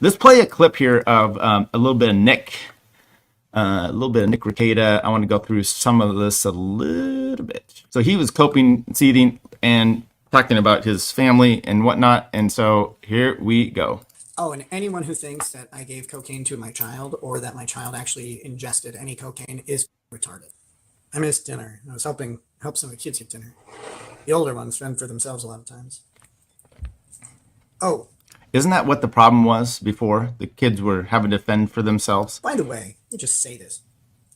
Let's play a clip here of a little bit of Nick. A little bit of Nick Rekieta. I want to go through some of this a little bit. So he was coping, seething, and talking about his family and whatnot. And so here we go. Oh, and anyone who thinks that I gave cocaine to my child or that my child actually ingested any cocaine is retarded. I missed dinner. I was helping help some of the kids get dinner. The older ones fend for themselves a lot of times. Oh, Isn't that what the problem was before? The kids were having to fend for themselves. by the way, let me just say this.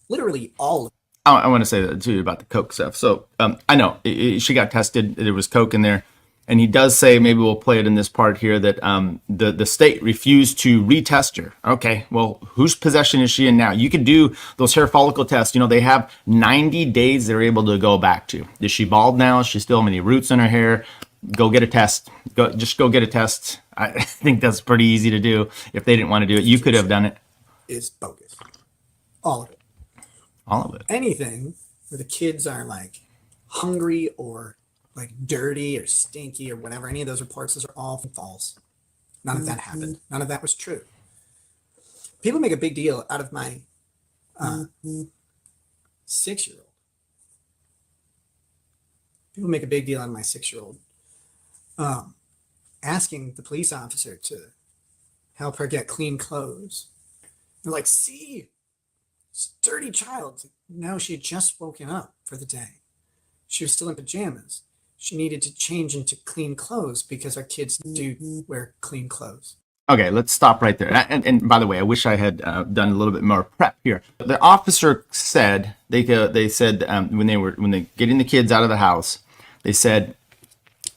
Literally all of I want to say that too about the coke stuff. So I know she got tested. There was coke in there, and he does say, maybe we'll play it in this part here, that the state refused to retest her. Okay, well, whose possession is she in now? You could do those hair follicle tests. You know, they have 90 days they're able to go back to. Is she bald now? Is she still have any roots in her hair? Go get a test. Just go get a test. I think that's pretty easy to do. If they didn't want to do it, you could have done it. is bogus. All of it. All of it. Anything where the kids are like hungry or like dirty or stinky or whatever, any of those reports, those are all false. None of that happened. None of that was true. People make a big deal out of my 6-year-old. People make a big deal out of my 6-year-old. Asking the police officer to help her get clean clothes. They're like, see, it's a dirty child. No, she had just woken up for the day. She was still in pajamas. She needed to change into clean clothes because our kids do wear clean clothes. Okay, let's stop right there. And by the way, I wish I had done a little bit more prep here. The officer said they said when they getting the kids out of the house, they said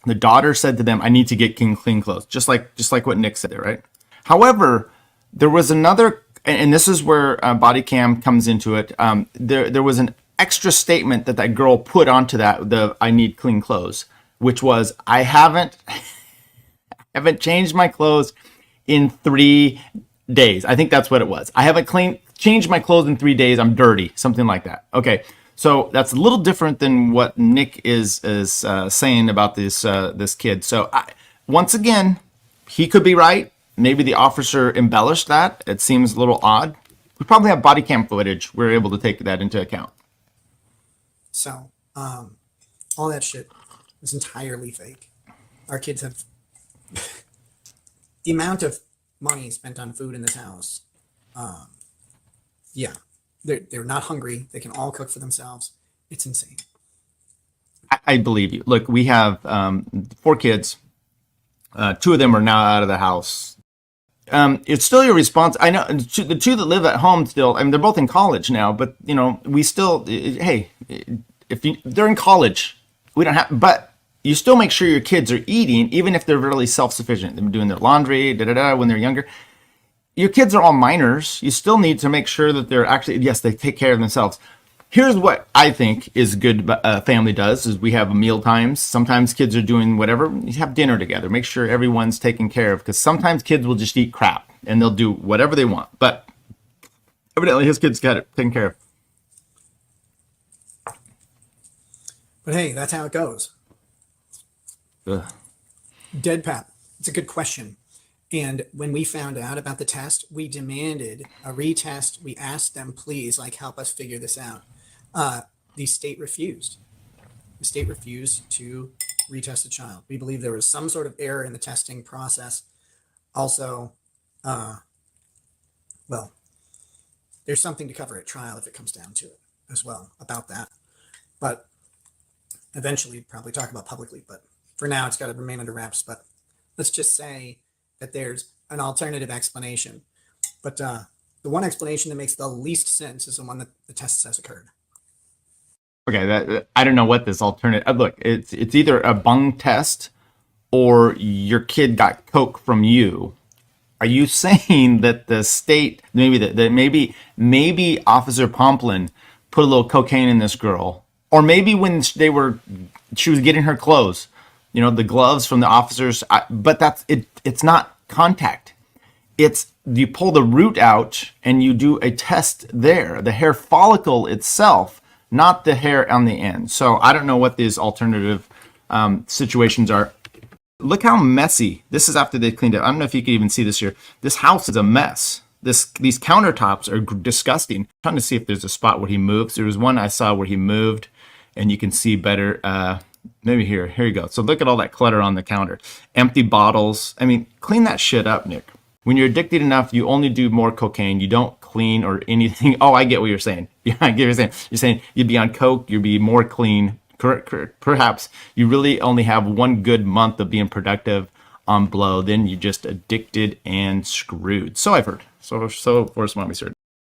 the daughter said to them, "I need to get clean clothes," just like what Nick said there, right? However, there was another, and this is where body cam comes into it. There was an extra statement that girl put onto the "I need clean clothes," which was, "I haven't changed my clothes in 3 days." I think that's what it was. "I haven't changed my clothes in 3 days. I'm dirty," something like that. Okay, so that's a little different than what Nick is saying about this kid. So once again, he could be right. Maybe the officer embellished that. It seems a little odd. We probably have body cam footage. We're able to take that into account. So, all that shit is entirely fake. Our kids have the amount of money spent on food in this house. Yeah, they're not hungry. They can all cook for themselves. It's insane. I believe you. Look, we have 4 kids. 2 of them are now out of the house. It's still your response. I know the 2 that live at home still. I mean, they're both in college now, but you know, we still. Hey, they're in college, we don't have. But you still make sure your kids are eating, even if they're really self-sufficient. They're doing their laundry, when they're younger. Your kids are all minors. You still need to make sure that they're actually, yes, they take care of themselves. Here's what I think is good family does, is we have meal times. Sometimes kids are doing whatever. You have dinner together. Make sure everyone's taken care of, because sometimes kids will just eat crap and they'll do whatever they want. But evidently his kids got it taken care of. But hey, that's how it goes. Ugh. Dead Pap. It's a good question. And when we found out about the test, we demanded a retest. We asked them, please, like, help us figure this out. The state refused. The state refused to retest the child. We believe there was some sort of error in the testing process. Also, well, there's something to cover at trial if it comes down to it as well about that. But eventually probably talk about publicly. But for now, it's got to remain under wraps. But let's just say that there's an alternative explanation. But the one explanation that makes the least sense is the one that the test says occurred. Okay, I don't know what this alternative. Look, it's either a bung test or your kid got coke from you. Are you saying that the state, maybe Officer Pomplin put a little cocaine in this girl, or maybe when she was getting her clothes, you know, the gloves from the officers, but that's it. It's not contact. It's you pull the root out and you do a test there, the hair follicle itself, not the hair on the end. So I don't know what these alternative situations are. Look how messy. This is after they cleaned it. I don't know if you can even see this here. This house is a mess. These countertops are disgusting. I'm trying to see if there's a spot where he moves. There was one I saw where he moved, and you can see better. Maybe here. Here you go. So look at all that clutter on the counter. Empty bottles. I mean, clean that shit up, Nick. When you're addicted enough, you only do more cocaine. You don't clean or anything. Oh, I get what you're saying. Yeah, I get what you're saying. You're saying you'd be on coke, you'd be more clean. Correct. Perhaps you really only have one good month of being productive on blow. Then you're just addicted and screwed. So I've heard. So of course, my research.